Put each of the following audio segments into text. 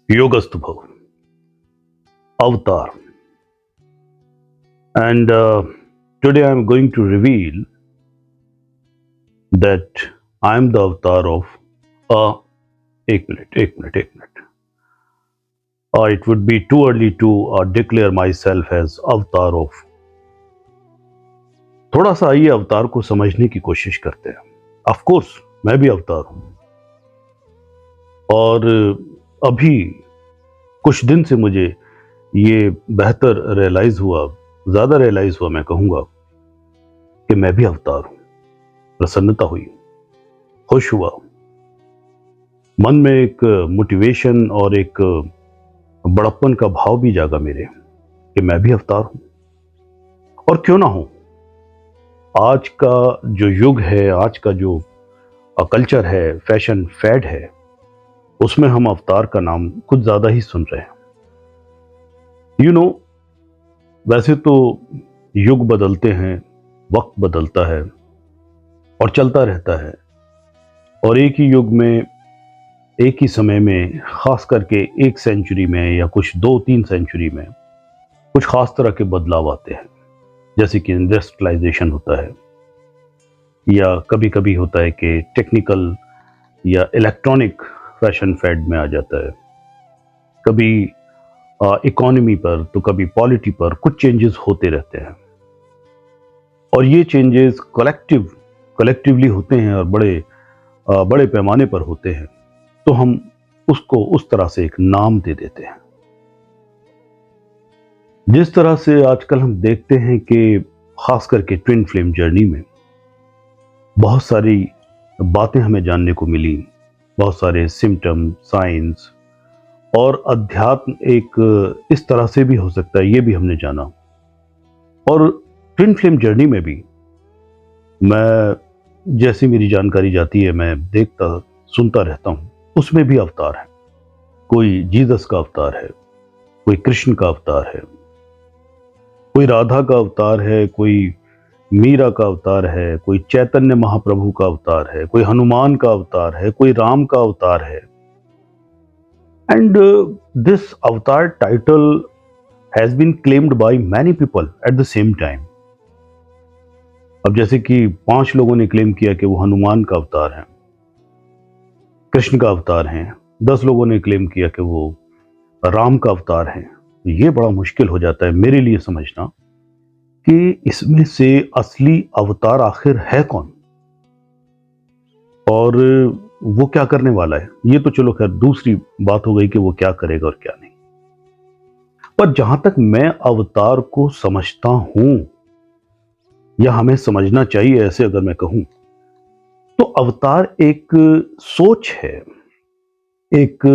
Yogastu Bhav, Avatar. And today I'm going to reveal that I am the avatar of a. एक minute. It would be too early to declare myself as avatar of. थोड़ा सा आइए अवतार को समझने की कोशिश करते हैं. ऑफ कोर्स मैं भी अवतार हूं और अभी कुछ दिन से मुझे ये बेहतर ज्यादा रियलाइज हुआ, मैं कहूंगा कि मैं भी अवतार हूं. प्रसन्नता हुई, खुश हुआ, मन में एक मोटिवेशन और एक बड़प्पन का भाव भी जागा मेरे कि मैं भी अवतार हूं. और क्यों ना हो, आज का जो युग है, आज का जो कल्चर है, फैशन फैड है, उसमें हम अवतार का नाम कुछ ज्यादा ही सुन रहे हैं. वैसे तो युग बदलते हैं, वक्त बदलता है और चलता रहता है, और एक ही युग में, एक ही समय में, खास करके एक सेंचुरी में या कुछ 2-3 सेंचुरी में कुछ खास तरह के बदलाव आते हैं. जैसे कि इंडस्ट्रियलाइजेशन होता है, या कभी कभी होता है कि टेक्निकल या इलेक्ट्रॉनिक फैशन फैड में आ जाता है. कभी इकोनॉमी पर तो कभी पॉलिटी पर कुछ चेंजेस होते रहते हैं, और ये चेंजेस कलेक्टिवली होते हैं और बड़े पैमाने पर होते हैं. तो हम उसको उस तरह से एक नाम दे देते हैं. जिस तरह से आजकल हम देखते हैं कि खास करके ट्विन फ्लेम जर्नी में बहुत सारी बातें हमें जानने को मिली, बहुत सारे सिम्टम, साइंस और अध्यात्म एक इस तरह से भी हो सकता है, ये भी हमने जाना. और ट्विन फ्लेम जर्नी में भी मैं, जैसी मेरी जानकारी जाती है, मैं देखता सुनता रहता हूं, उसमें भी अवतार है. कोई जीसस का अवतार है, कोई कृष्ण का अवतार है, कोई राधा का अवतार है, कोई मीरा का अवतार है, कोई चैतन्य महाप्रभु का अवतार है, कोई हनुमान का अवतार है, कोई राम का अवतार है. And this avatar title has been claimed by many people at the same time. अब जैसे कि 5 लोगों ने क्लेम किया कि वो हनुमान का अवतार है, कृष्ण का अवतार हैं, 10 लोगों ने क्लेम किया कि वो राम का अवतार हैं. ये बड़ा मुश्किल हो जाता है मेरे लिए समझना कि इसमें से असली अवतार आखिर है कौन और वो क्या करने वाला है. ये तो चलो खैर दूसरी बात हो गई कि वो क्या करेगा और क्या नहीं. पर जहां तक मैं अवतार को समझता हूं, या हमें समझना चाहिए ऐसे अगर मैं कहूं, तो अवतार एक सोच है, एक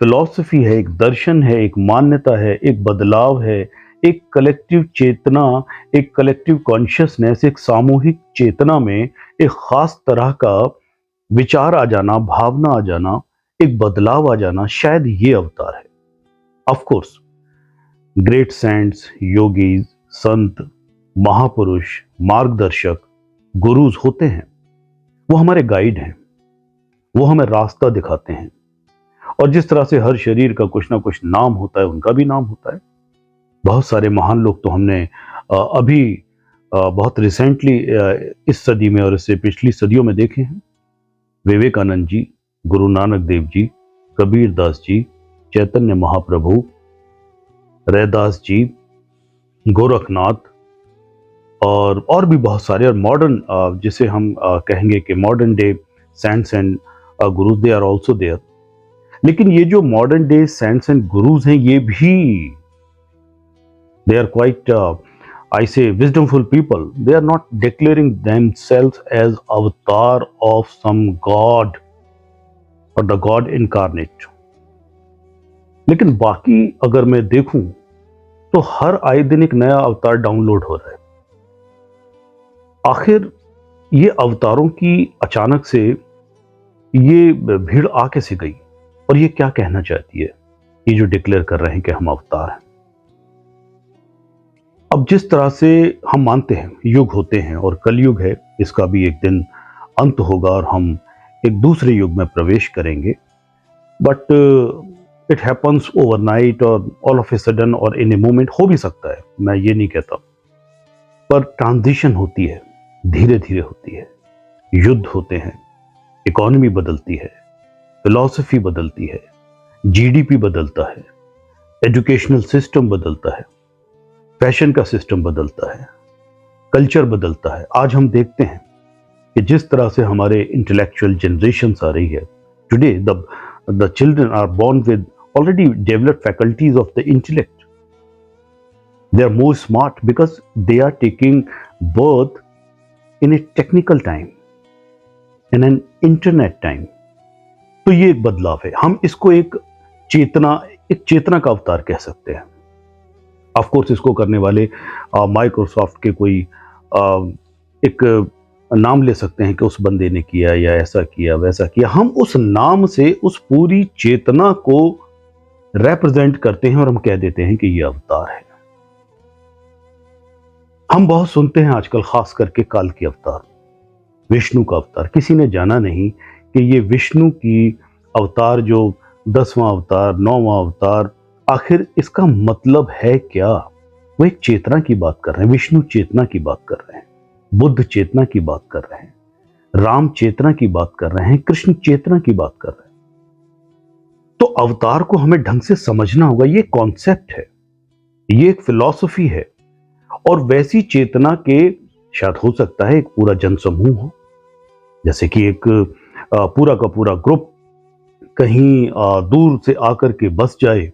फिलॉसफी है, एक दर्शन है, एक मान्यता है, एक बदलाव है, एक कलेक्टिव चेतना, एक कलेक्टिव कॉन्शियसनेस, एक सामूहिक चेतना में एक खास तरह का विचार आ जाना, भावना आ जाना, एक बदलाव आ जाना, शायद ये अवतार है. Of course great saints, yogis, संत, महापुरुष, मार्गदर्शक, गुरुज होते हैं. वो हमारे गाइड हैं, वो हमें रास्ता दिखाते हैं. और जिस तरह से हर शरीर का कुछ ना कुछ नाम होता है, उनका भी नाम होता है. बहुत सारे महान लोग तो हमने अभी बहुत रिसेंटली इस सदी में और इससे पिछली सदियों में देखे हैं. विवेकानंद जी, गुरु नानक देव जी, कबीर दास जी, चैतन्य महाप्रभु, रैदास जी, गोरखनाथ, और भी बहुत सारे. और मॉडर्न जिसे हम कहेंगे कि modern day saints and gurus, they are also there. लेकिन ये जो modern day saints and gurus हैं, ये भी they are quite, I say, wisdomful people. They are not declaring themselves as avatar of some god or the God incarnate. लेकिन बाकी अगर मैं देखूं तो हर आए दिन एक नया अवतार डाउनलोड हो रहा है. आखिर ये अवतारों की अचानक से ये भीड़ आ कैसे गई, और ये क्या कहना चाहती है, ये जो डिक्लेयर कर रहे हैं कि हम अवतार हैं. अब जिस तरह से हम मानते हैं युग होते हैं और कलयुग है, इसका भी एक दिन अंत होगा और हम एक दूसरे युग में प्रवेश करेंगे. बट इट हैपन्स ओवरनाइट और ऑल ऑफ ए सडन और इन ए मोमेंट, हो भी सकता है, मैं ये नहीं कहता, पर ट्रांजिशन होती है, धीरे धीरे होती है। युद्ध होते हैं, इकोनॉमी बदलती है, फिलॉसफी बदलती है, जीडीपी बदलता है, एजुकेशनल सिस्टम बदलता है, फैशन का सिस्टम बदलता है, कल्चर बदलता है। आज हम देखते हैं कि जिस तरह से हमारे इंटेलेक्चुअल जनरेशन आ रही है, today the children are born with already developed faculties of the intellect. They are more smart because they are taking birth in a technical time, in an internet time. तो ये एक बदलाव है, हम इसको एक चेतना का अवतार कह सकते हैं. ऑफ कोर्स इसको करने वाले माइक्रोसॉफ्ट के कोई एक नाम ले सकते हैं कि उस बंदे ने किया या ऐसा किया वैसा किया. हम उस नाम से उस पूरी चेतना को रिप्रेजेंट करते हैं और हम कह देते हैं कि ये अवतार है. हम बहुत सुनते हैं आजकल, खास करके काल की अवतार, विष्णु का अवतार. किसी ने जाना नहीं कि ये विष्णु की अवतार, जो 10वां अवतार, 9वां अवतार, आखिर इसका मतलब है क्या. वो एक चेतना की बात कर रहे हैं, विष्णु चेतना की बात कर रहे हैं, बुद्ध चेतना की बात कर रहे हैं, राम चेतना की बात कर रहे हैं, कृष्ण चेतना की बात कर रहे हैं. तो अवतार को हमें ढंग से समझना होगा. ये कॉन्सेप्ट है, ये एक फिलॉसफी है. और वैसी चेतना के शायद हो सकता है एक पूरा जनसमूह हो, जैसे कि एक पूरा का पूरा ग्रुप कहीं दूर से आकर के बस जाए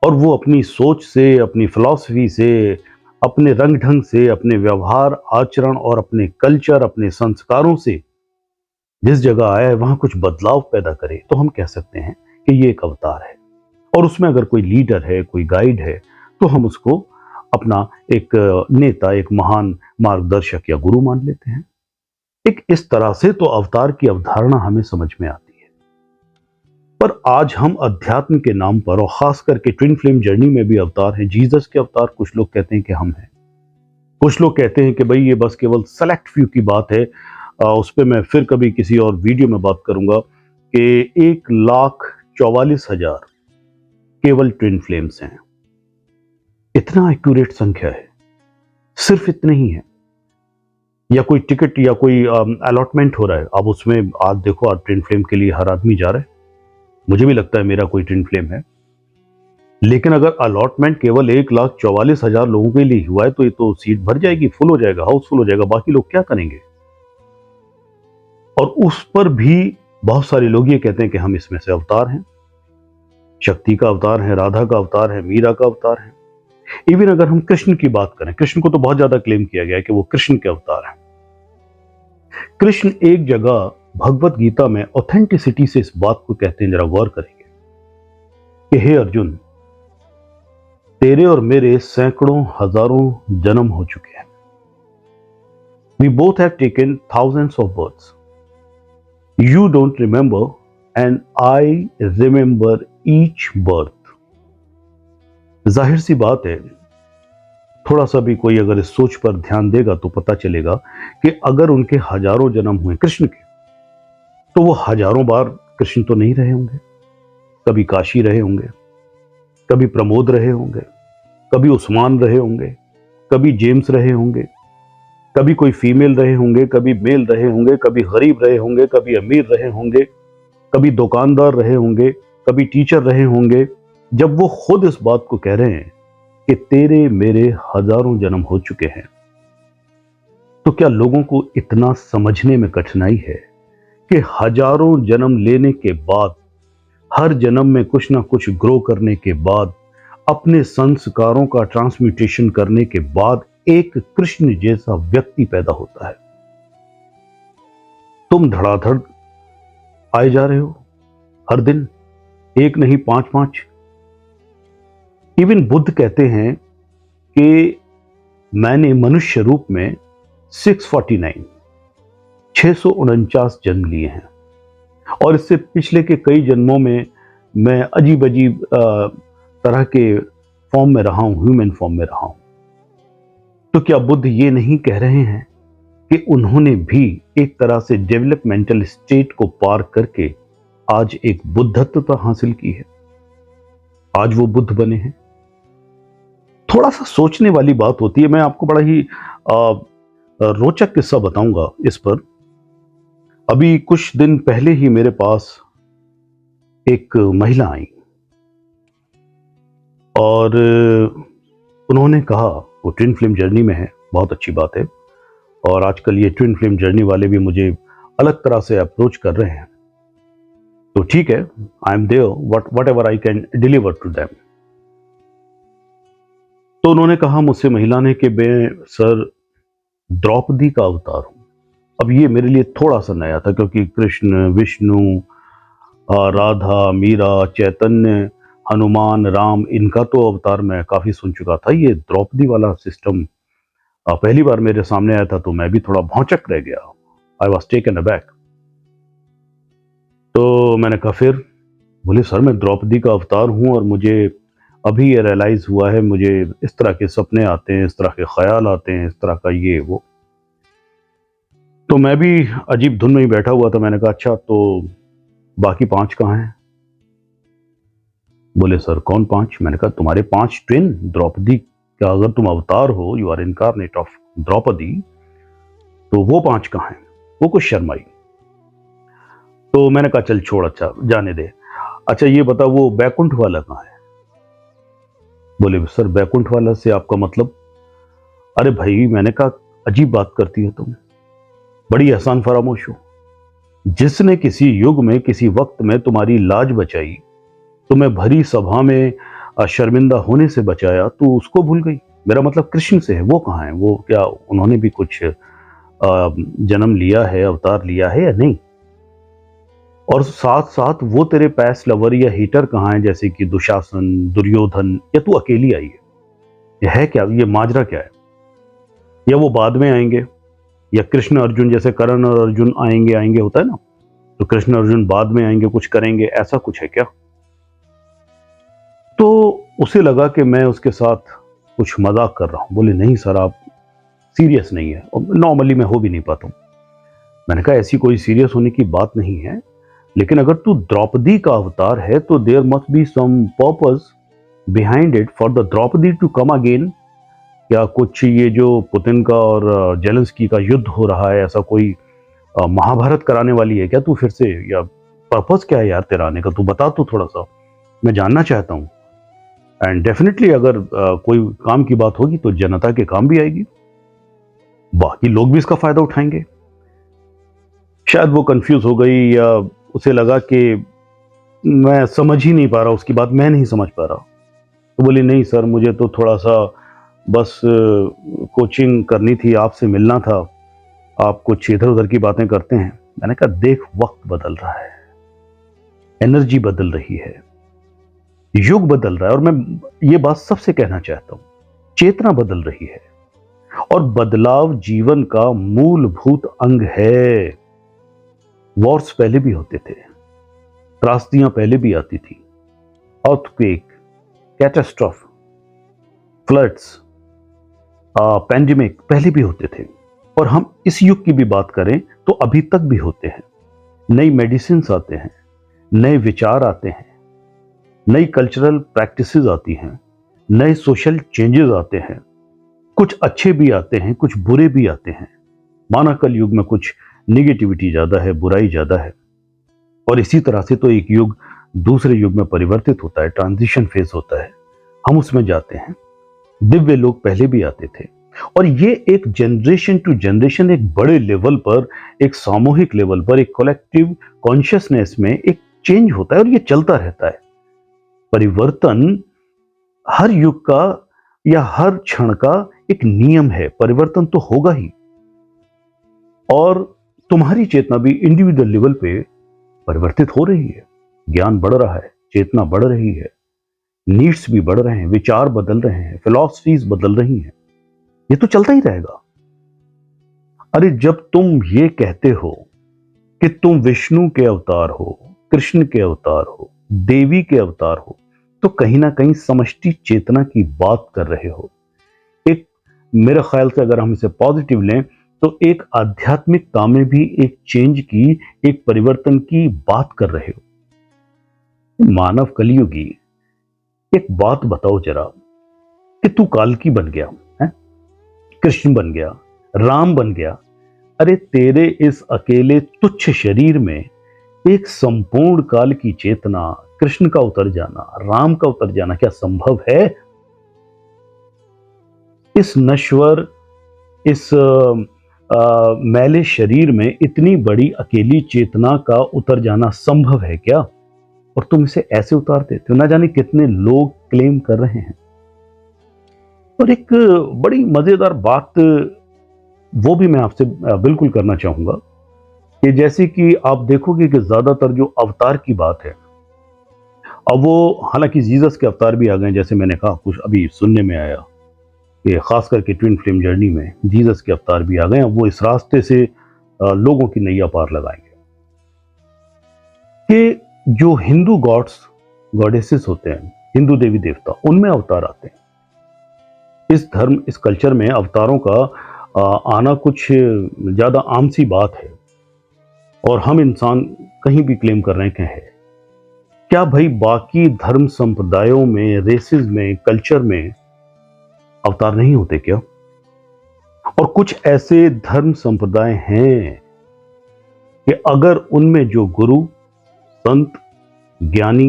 और वो अपनी सोच से, अपनी फिलॉसफी से, अपने रंग ढंग से, अपने व्यवहार आचरण और अपने कल्चर, अपने संस्कारों से जिस जगह आया है वहां कुछ बदलाव पैदा करे, तो हम कह सकते हैं कि ये एक अवतार है. और उसमें अगर कोई लीडर है, कोई गाइड है, तो हम उसको अपना एक नेता, एक महान मार्गदर्शक या गुरु मान लेते हैं. एक इस तरह से तो अवतार की अवधारणा हमें समझ में आती है. पर आज हम अध्यात्म के नाम पर, और खास करके ट्विन फ्लेम जर्नी में भी अवतार है, जीसस के अवतार कुछ लोग कहते हैं कि हम हैं. कुछ लोग कहते हैं कि भाई ये बस केवल सेलेक्ट फ्यू की बात है. उस पर मैं फिर कभी किसी और वीडियो में बात करूंगा कि 1,44,000 केवल ट्विन फ्लेम्स हैं. इतना एक्यूरेट संख्या है, सिर्फ इतने ही है. या कोई टिकट या कोई अलॉटमेंट हो रहा है, अब उसमें आज देखो, आज ट्विन फ्लेम के लिए हर आदमी जा रहा है. मुझे भी लगता है मेरा कोई ट्विन फ्लेम है, लेकिन अगर अलॉटमेंट केवल 1,44,000 लोगों के लिए हुआ है तो ये तो सीट भर जाएगी, फुल हो जाएगा, हाउसफुल हो जाएगा. बाकी लोग क्या करेंगे? और उस पर भी बहुत सारे लोग ये कहते हैं कि हम इसमें से अवतार हैं. शक्ति का अवतार है, राधा का अवतार है, मीरा का अवतार है. इवन अगर हम कृष्ण की बात करें, कृष्ण को तो बहुत ज्यादा क्लेम किया गया है कि वो कृष्ण के अवतार हैं. कृष्ण एक जगह भगवत गीता में ऑथेंटिसिटी से इस बात को कहते हैं, जरा गौर करेंगे कि हे अर्जुन, तेरे और मेरे सैकड़ों हजारों जन्म हो चुके हैं. We both have taken thousands of births. You don't remember and I remember each birth. जाहिर सी बात है, थोड़ा सा भी कोई अगर इस सोच पर ध्यान देगा तो पता चलेगा कि अगर उनके हजारों जन्म हुए कृष्ण के, तो वो हजारों बार कृष्ण तो नहीं रहे होंगे. कभी काशी रहे होंगे, कभी प्रमोद रहे होंगे, कभी उस्मान रहे होंगे, कभी जेम्स रहे होंगे, कभी कोई फीमेल रहे होंगे, कभी मेल रहे होंगे, कभी गरीब रहे होंगे, कभी अमीर रहे होंगे, कभी दुकानदार रहे होंगे, कभी टीचर रहे होंगे. जब वो खुद इस बात को कह रहे हैं कि तेरे मेरे हजारों जन्म हो चुके हैं, तो क्या लोगों को इतना समझने में कठिनाई है कि हजारों जन्म लेने के बाद, हर जन्म में कुछ ना कुछ ग्रो करने के बाद, अपने संस्कारों का ट्रांसम्यूटेशन करने के बाद एक कृष्ण जैसा व्यक्ति पैदा होता है. तुम धड़ाधड़ आए जा रहे हो हर दिन, एक नहीं 5-5. इवन बुद्ध कहते हैं कि मैंने मनुष्य रूप में 649 जन्म लिए हैं, और इससे पिछले के कई जन्मों में मैं अजीब अजीब तरह के फॉर्म में रहा हूं, ह्यूमन फॉर्म में रहा हूं. तो क्या बुद्ध ये नहीं कह रहे हैं कि उन्होंने भी एक तरह से डेवलपमेंटल स्टेट को पार करके आज एक बुद्धत्वता हासिल की है? आज वो बुद्ध बने हैं। थोड़ा सा सोचने वाली बात होती है। मैं आपको बड़ा ही रोचक किस्सा बताऊंगा इस पर। अभी कुछ दिन पहले ही मेरे पास एक महिला आई और उन्होंने कहा, वो ट्विन फ्लेम जर्नी में है, बहुत अच्छी बात है, और आजकल ये ट्विन फ्लेम जर्नी वाले भी मुझे अलग तरह से अप्रोच कर रहे हैं, तो ठीक है, I am there, whatever I can deliver to them. तो उन्होंने कहा मुझसे, महिला ने, कि मैं सर द्रौपदी का अवतार हूं। अब ये मेरे लिए थोड़ा सा नया था, क्योंकि कृष्ण, विष्णु, राधा, मीरा, चैतन्य, हनुमान, राम, इनका तो अवतार मैं काफी सुन चुका था। ये द्रौपदी वाला सिस्टम पहली बार मेरे सामने आया था, तो मैं भी थोड़ा भौचक रह गया। I was taken aback. तो मैंने कहा फिर? बोले सर मैं द्रौपदी का अवतार हूं और मुझे अभी ये रियलाइज हुआ है, मुझे इस तरह के सपने आते हैं, इस तरह के ख्याल आते हैं, इस तरह का ये वो। तो मैं भी अजीब धुन में ही बैठा हुआ था। मैंने कहा अच्छा, तो बाकी 5 कहाँ हैं? बोले सर कौन 5? मैंने कहा तुम्हारे 5 ट्विन, द्रौपदी का अगर तुम अवतार हो, you are incarnate of Draupadi, तो वो 5 कहाँ हैं? वो कुछ शर्माई। तो मैंने कहा चल छोड़, अच्छा जाने दे। अच्छा ये बता, वो बैकुंठ वाला कहाँ है? बोले सर बैकुंठ वाला से आपका मतलब? अरे भाई, मैंने कहा अजीब बात करती है तुम, बड़ी एहसान फरामोश हो। जिसने किसी युग में, किसी वक्त में तुम्हारी लाज बचाई, तुम्हें भरी सभा में शर्मिंदा होने से बचाया, तो उसको भूल गई। मेरा मतलब कृष्ण से है, वो कहाँ है? वो क्या उन्होंने भी कुछ जन्म लिया है, अवतार लिया है या नहीं? और साथ साथ वो तेरे पैस लवर या हीटर कहाँ है, जैसे कि दुशासन, दुर्योधन, या तू अकेली आई है? ये है क्या? ये माजरा क्या है? या वो बाद में आएंगे, या कृष्ण अर्जुन जैसे करण और अर्जुन आएंगे होता है ना, तो कृष्ण अर्जुन बाद में आएंगे, कुछ करेंगे, ऐसा कुछ है क्या? तो उसे लगा कि मैं उसके साथ कुछ मजाक कर रहा हूं। बोले नहीं सर, आप सीरियस नहीं है, और नॉर्मली मैं हो भी नहीं पाता हूं। मैंने कहा ऐसी कोई सीरियस होने की बात नहीं है, लेकिन अगर तू द्रौपदी का अवतार है तो there must be some purpose behind it for the Draupadi to come again. क्या कुछ ये जो पुतिन का और जेलेंस्की का युद्ध हो रहा है, ऐसा कोई महाभारत कराने वाली है क्या तू फिर से? या पर्पस क्या है यार तेरा आने का? तू बता, तो थोड़ा सा मैं जानना चाहता हूं। एंड डेफिनेटली अगर कोई काम की बात होगी तो जनता के काम भी आएगी, बाकी लोग भी इसका फायदा उठाएंगे। शायद वो कंफ्यूज हो गई, या उसे लगा कि मैं समझ ही नहीं पा रहा उसकी बात, मैं नहीं समझ पा रहा। तो बोली नहीं सर, मुझे तो थोड़ा सा बस कोचिंग करनी थी, आपसे मिलना था, आप कुछ इधर उधर की बातें करते हैं। मैंने कहा देख, वक्त बदल रहा है, एनर्जी बदल रही है, युग बदल रहा है, और मैं ये बात सबसे कहना चाहता हूं, चेतना बदल रही है, और बदलाव जीवन का मूलभूत अंग है। वॉर्स पहले भी होते थे, त्रासदियां पहले भी आती थी, अर्थक्वेक, कैटास्ट्रॉफ, फ्लड्स, पैंडेमिक पहले भी होते थे, और हम इस युग की भी बात करें तो अभी तक भी होते हैं। नई मेडिसिन आते हैं, नए विचार आते हैं, नई कल्चरल प्रैक्टिसेस आती हैं, नए सोशल चेंजेस आते हैं, कुछ अच्छे भी आते हैं, कुछ बुरे भी आते हैं। माना कल युग में कुछ निगेटिविटी ज्यादा है, बुराई ज्यादा है, और इसी तरह से तो एक युग दूसरे युग में परिवर्तित होता है, ट्रांजिशन फेज होता है, हम उसमें जाते हैं। दिव्य लोग पहले भी आते थे, और ये एक जनरेशन टू जनरेशन, एक बड़े लेवल पर, एक सामूहिक लेवल पर, एक कलेक्टिव कॉन्शियसनेस में एक चेंज होता है, और ये चलता रहता है। परिवर्तन हर युग का या हर क्षण का एक नियम है, परिवर्तन तो होगा ही। और तुम्हारी चेतना भी इंडिविजुअल लेवल पे परिवर्तित हो रही है, ज्ञान बढ़ रहा है, चेतना बढ़ रही है, नीड्स भी बढ़ रहे हैं, विचार बदल रहे हैं, फिलॉसफीज बदल रही हैं, ये तो चलता ही रहेगा। अरे जब तुम ये कहते हो कि तुम विष्णु के अवतार हो, कृष्ण के अवतार हो, देवी के अवतार हो, तो कहीं ना कहीं समष्टि चेतना की बात कर रहे हो। एक, मेरे ख्याल से अगर हम इसे पॉजिटिव लें, तो एक आध्यात्मिकता में भी एक चेंज की, एक परिवर्तन की बात कर रहे हो। मानव कलियुगी एक बात बताओ जरा कि तू काल्की बन गया है, कृष्ण बन गया, राम बन गया, अरे तेरे इस अकेले तुच्छ शरीर में एक संपूर्ण काल की चेतना, कृष्ण का उतर जाना, राम का उतर जाना क्या संभव है? इस नश्वर, इस मैले शरीर में इतनी बड़ी अकेली चेतना का उतर जाना संभव है क्या? और तुम इसे ऐसे उतार देते हो। ना जाने कितने लोग क्लेम कर रहे हैं। और एक बड़ी मजेदार बात वो भी मैं आपसे बिल्कुल करना चाहूंगा कि जैसे कि आप देखोगे कि ज्यादातर जो अवतार की बात है, अब वो हालांकि जीसस के अवतार भी आ गए, जैसे मैंने कहा कुछ अभी सुनने में आया कि खास करके ट्विन फ्लेम जर्नी में जीसस के अवतार भी आ गए। अब वो इस रास्ते से लोगों की नैया पार लगाएंगे कि जो हिंदू गॉड्स गॉडेसेस होते हैं, हिंदू देवी देवता, उनमें अवतार आते हैं। इस धर्म, इस कल्चर में अवतारों का आना कुछ ज्यादा आम सी बात है। और हम इंसान कहीं भी क्लेम कर रहे हैं कि है क्या भाई बाकी धर्म संप्रदायों में, रेसेस में, कल्चर में अवतार नहीं होते क्या? और कुछ ऐसे धर्म संप्रदाय हैं कि अगर उनमें जो गुरु, संत, ज्ञानी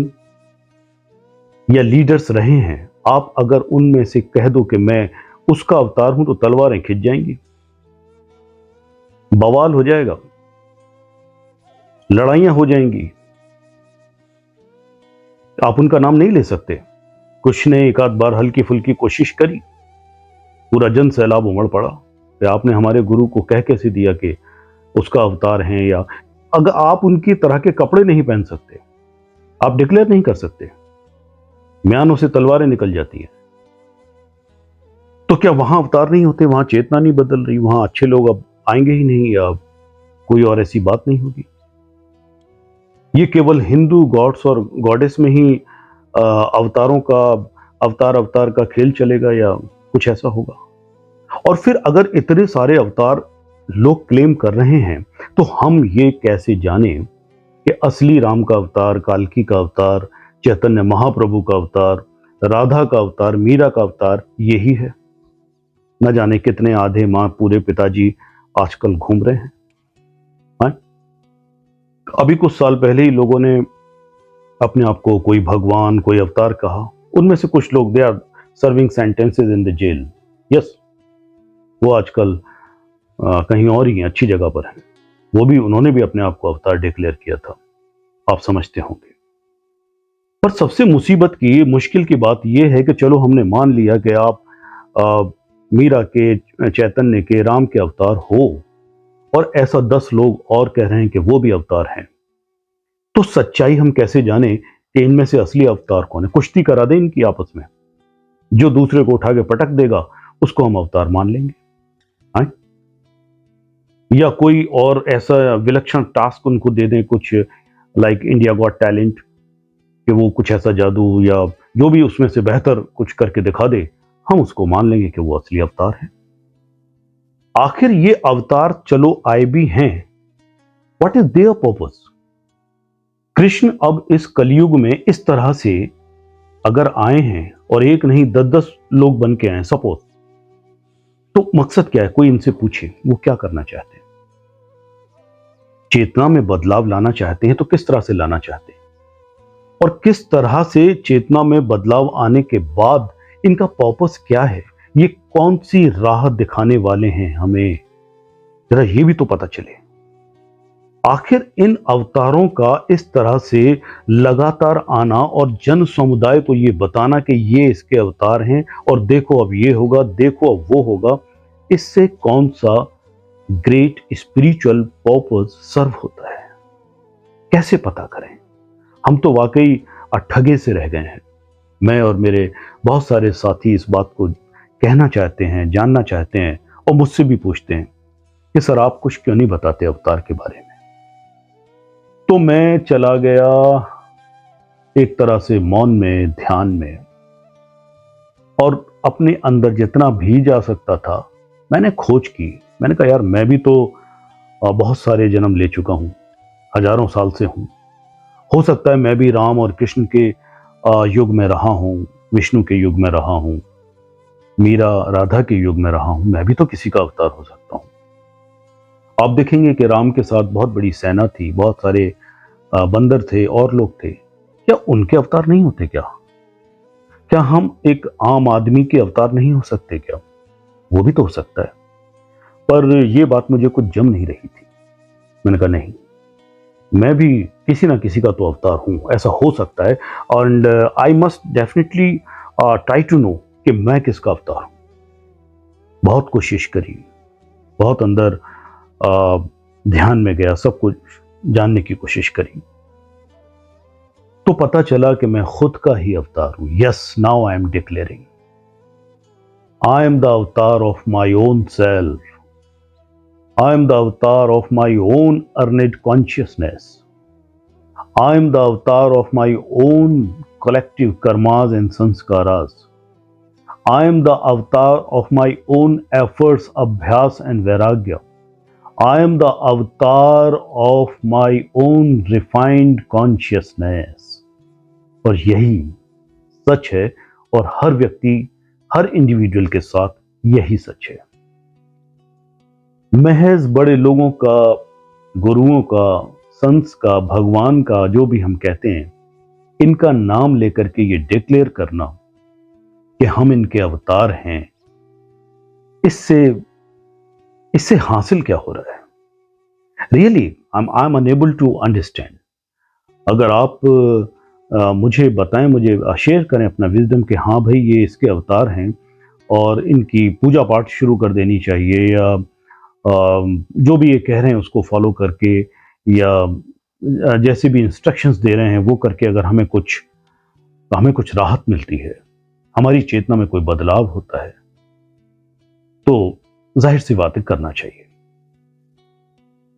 या लीडर्स रहे हैं, आप अगर उनमें से कह दो कि मैं उसका अवतार हूं, तो तलवारें खिंच जाएंगी, बवाल हो जाएगा, लड़ाइयां हो जाएंगी। आप उनका नाम नहीं ले सकते। कुछ ने एक आध बार हल्की फुल्की कोशिश करी, पूरा जन सैलाब उमड़ पड़ा कि आपने हमारे गुरु को कह कैसे दिया कि उसका अवतार है। या अगर आप उनकी तरह के कपड़े नहीं पहन सकते, आप डिक्लेयर नहीं कर सकते, म्यानों से तलवारें निकल जाती हैं, तो क्या वहां अवतार नहीं होते? वहां चेतना नहीं बदल रही? वहां अच्छे लोग अब आएंगे ही नहीं, या कोई और ऐसी बात नहीं होगी? ये केवल हिंदू गॉड्स और गॉडेस में ही अवतारों का, अवतार का खेल चलेगा, या कुछ ऐसा होगा? और फिर अगर इतने सारे अवतार लोग क्लेम कर रहे हैं, तो हम ये कैसे जाने कि असली राम का अवतार, काल्की का अवतार, चैतन्य महाप्रभु का अवतार, राधा का अवतार, मीरा का अवतार यही है? न जाने कितने आधे मां पूरे पिताजी आजकल घूम रहे हैं। अभी कुछ साल पहले ही लोगों ने अपने आप को कोई भगवान, कोई अवतार कहा। उनमें से कुछ लोग, they are serving sentences in the jail. Yes, वो आजकल कहीं और ही अच्छी जगह पर है। वो भी, उन्होंने भी अपने आप को अवतार डिक्लेयर किया था, आप समझते होंगे। पर सबसे मुसीबत की, मुश्किल की बात यह है कि चलो हमने मान लिया कि आप मीरा के, चैतन्य के, राम के अवतार हो, और ऐसा 10 लोग और कह रहे हैं कि वो भी अवतार हैं, तो सच्चाई हम कैसे जाने कि इनमें से असली अवतार कौन है? कुश्ती करा दे इनकी आपस में, जो दूसरे को उठा के पटक देगा उसको हम अवतार मान लेंगे। हाँ? या कोई और ऐसा विलक्षण टास्क उनको दे दें, कुछ लाइक इंडिया गॉट टैलेंट, कि वो कुछ ऐसा जादू या जो भी उसमें से बेहतर कुछ करके दिखा दे, हम उसको मान लेंगे कि वो असली अवतार है। आखिर ये अवतार चलो आए भी हैं, what is there purpose? Krishna अब इस कलयुग में इस तरह से अगर आए हैं, और एक नहीं 10-10 लोग बन के आए सपोज, तो मकसद क्या है? कोई इनसे पूछे वो क्या करना चाहते हैं? चेतना में बदलाव लाना चाहते हैं, तो किस तरह से लाना चाहते हैं? और किस तरह से चेतना में बदलाव आने के बाद इनका पर्पस क्या है? ये कौन सी राह दिखाने वाले हैं हमें? जरा ये भी तो पता चले। आखिर इन अवतारों का इस तरह से लगातार आना और जन समुदाय को ये बताना कि ये इसके अवतार हैं, और देखो अब ये होगा, देखो अब वो होगा, इससे कौन सा ग्रेट स्पिरिचुअल पर्पस सर्व होता है? कैसे पता करें? हम तो वाकई ठगे से रह गए हैं। मैं और मेरे बहुत सारे साथी इस बात को कहना चाहते हैं, जानना चाहते हैं, और मुझसे भी पूछते हैं कि सर आप कुछ क्यों नहीं बताते अवतार के बारे में? तो मैं चला गया एक तरह से मौन में, ध्यान में, और अपने अंदर जितना भी जा सकता था मैंने खोज की। मैंने कहा यार मैं भी तो बहुत सारे जन्म ले चुका हूं, हजारों साल से हूं, हो सकता है मैं भी राम और कृष्ण के युग में रहा हूं, विष्णु के युग में रहा हूं, मीरा राधा के युग में रहा हूं, मैं भी तो किसी का अवतार हो सकता हूं। आप देखेंगे कि राम के साथ बहुत बड़ी सेना थी, बहुत सारे बंदर थे और लोग थे, क्या उनके अवतार नहीं होते क्या? क्या हम एक आम आदमी के अवतार नहीं हो सकते क्या? वो भी तो हो सकता है। पर यह बात मुझे कुछ जम नहीं रही थी। मैंने कहा नहीं, मैं भी किसी ना किसी का तो अवतार हूं, ऐसा हो सकता है। And I must definitely try to know कि मैं किसका अवतार हूं। बहुत कोशिश करी, बहुत अंदर ध्यान में गया, सब कुछ जानने की कोशिश करी, तो पता चला कि मैं खुद का ही अवतार हूं। Yes, now I am declaring I am the avatar of my own self. I am the avatar of my own earned consciousness. I am the avatar of my own collective karmas and sanskaras. I am the avatar of my own efforts, abhyas and vairagya. I am the avatar of my own refined consciousness. और यही सच है, और हर व्यक्ति, हर individual के साथ यही सच है। महज बड़े लोगों का, गुरुओं का, संत का, भगवान का, जो भी हम कहते हैं, इनका नाम लेकर के ये डिक्लेयर करना कि हम इनके अवतार हैं, इससे हासिल क्या हो रहा है? Really I am unable to understand. अगर आप मुझे बताएं, मुझे शेयर करें अपना विजडम कि हाँ भाई ये इसके अवतार हैं और इनकी पूजा पाठ शुरू कर देनी चाहिए, या जो भी ये कह रहे हैं उसको फॉलो करके, या जैसे भी इंस्ट्रक्शंस दे रहे हैं वो करके अगर हमें कुछ राहत मिलती है, हमारी चेतना में कोई बदलाव होता है, तो जाहिर सी बातें करना चाहिए।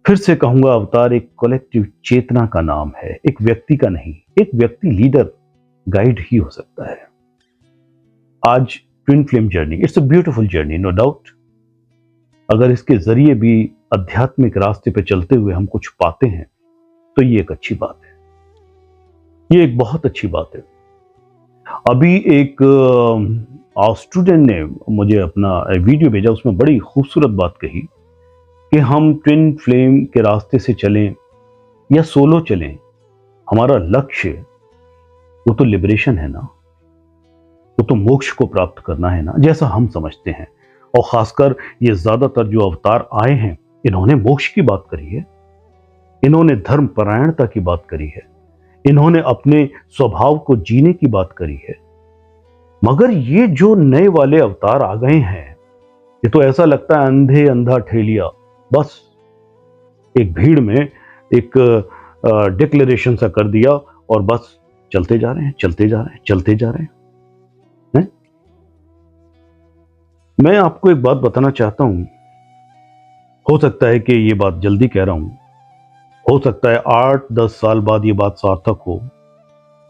फिर से कहूंगा, अवतार एक कलेक्टिव चेतना का नाम है, एक व्यक्ति का नहीं। एक व्यक्ति लीडर, गाइड ही हो सकता है। आज twin flame journey, it's a beautiful journey, no doubt. अगर इसके जरिए भी आध्यात्मिक रास्ते पे चलते हुए हम कुछ पाते हैं तो ये एक अच्छी बात है, ये एक बहुत अच्छी बात है। अभी एक स्टूडेंट ने मुझे अपना वीडियो भेजा, उसमें बड़ी खूबसूरत बात कही कि हम ट्विन फ्लेम के रास्ते से चलें या सोलो चलें, हमारा लक्ष्य वो तो लिबरेशन है ना, वो तो मोक्ष को प्राप्त करना है ना, जैसा हम समझते हैं। और खासकर ये ज्यादातर जो अवतार आए हैं, इन्होंने मोक्ष की बात करी है, इन्होंने धर्म परायणता की बात करी है, इन्होंने अपने स्वभाव को जीने की बात करी है। मगर ये जो नए वाले अवतार आ गए हैं, ये तो ऐसा लगता है अंधे अंधा ठेलिया, बस एक भीड़ में एक डिक्लेरेशन सा कर दिया और बस चलते जा रहे हैं, चलते जा रहे हैं, चलते जा रहे हैं। मैं आपको एक बात बताना चाहता हूं, हो सकता है कि ये बात जल्दी कह रहा हूं, हो सकता है 8-10 साल बाद ये बात सार्थक हो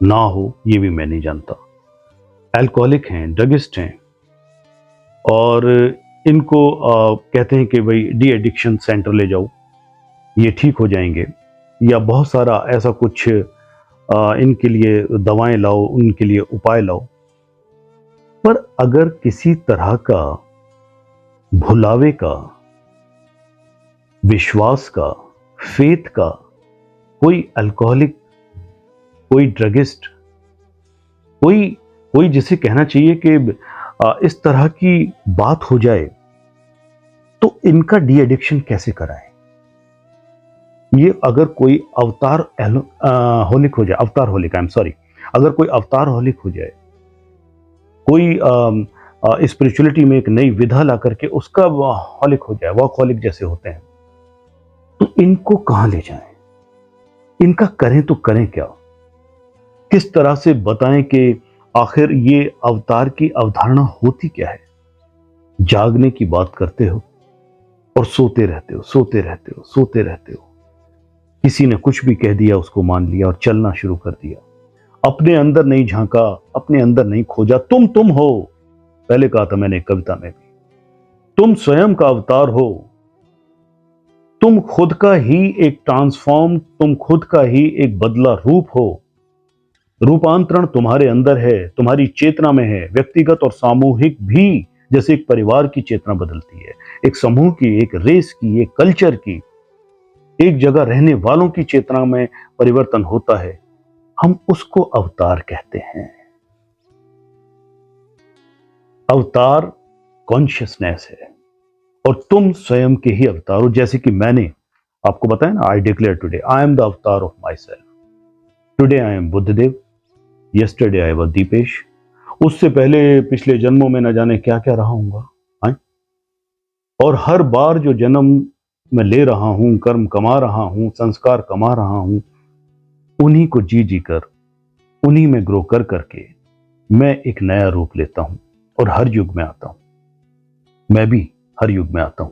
ना हो, ये भी मैं नहीं जानता। अल्कोहलिक हैं, ड्रगिस्ट हैं, और इनको कहते हैं कि भाई डी एडिक्शन सेंटर ले जाओ, ये ठीक हो जाएंगे, या बहुत सारा ऐसा कुछ इनके लिए दवाएं लाओ, उनके लिए उपाय लाओ। पर अगर किसी तरह का भुलावे का, विश्वास का, फेथ का कोई अल्कोहलिक, कोई ड्रगिस्ट, कोई जिसे कहना चाहिए कि इस तरह की बात हो जाए, तो इनका डी एडिक्शन कैसे कराएं? ये अगर कोई अवतार होलिक हो जाए, अवतार होलिक, आई एम सॉरी, अगर कोई अवतार होलिक हो जाए, कोई स्पिरिचुअलिटी में एक नई विधा ला करके उसका हॉलिक हो जाए, वर्कहॉलिक जैसे होते हैं, तो इनको कहां ले जाएं? इनका करें तो करें क्या? किस तरह से बताएं कि आखिर ये अवतार की अवधारणा होती क्या है? जागने की बात करते हो और सोते रहते हो, सोते रहते हो, सोते रहते हो। किसी ने कुछ भी कह दिया, उसको मान लिया और चलना शुरू कर दिया। अपने अंदर नहीं झांका, अपने अंदर नहीं खोजा। तुम हो, पहले कहा था मैंने कविता में भी, तुम स्वयं का अवतार हो, तुम खुद का ही एक ट्रांसफॉर्म, तुम खुद का ही एक बदला रूप हो। रूपांतरण तुम्हारे अंदर है, तुम्हारी चेतना में है, व्यक्तिगत और सामूहिक भी। जैसे एक परिवार की चेतना बदलती है, एक समूह की, एक रेस की, एक कल्चर की, एक जगह रहने वालों की चेतना में परिवर्तन होता है, हम उसको अवतार कहते हैं। अवतार कॉन्शियसनेस है और तुम स्वयं के ही अवतार हो। जैसे कि मैंने आपको बताया ना, I declare today I am the avatar of myself. Today I am Buddhadev, yesterday I was Dipesh. उससे पहले पिछले जन्मों में न जाने क्या क्या रहा हूंगा। और हर बार जो जन्म मैं ले रहा हूं, कर्म कमा रहा हूं, संस्कार कमा रहा हूं, उन्हीं को जी जी कर, उन्हीं में ग्रो कर करके मैं एक नया रूप लेता हूं और हर युग में आता हूं। मैं भी हर युग में आता हूं।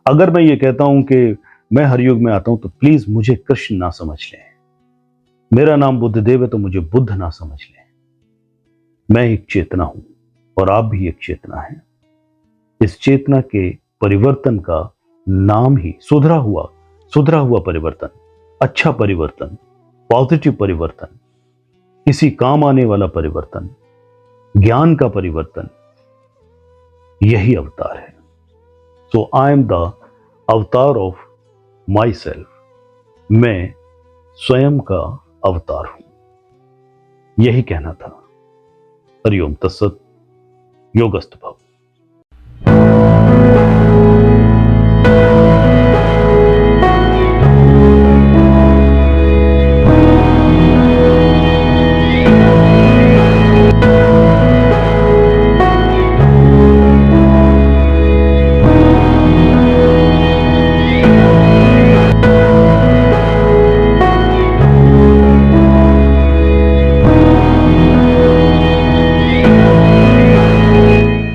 अगर मैं ये कहता हूं कि मैं हर युग में आता हूं, तो प्लीज मुझे कृष्ण ना समझ लें। मेरा नाम बुद्धदेव है तो मुझे बुद्ध ना समझ लें। मैं एक चेतना हूं और आप भी एक चेतना है। इस चेतना के परिवर्तन का नाम ही सुधरा हुआ परिवर्तन, अच्छा परिवर्तन, पॉजिटिव परिवर्तन, किसी काम आने वाला परिवर्तन, ज्ञान का परिवर्तन, यही अवतार है। सो आई am the avatar of my self. मैं स्वयं का अवतार हूं। यही कहना था। हरिओम तत्सत। योगस्थ भव।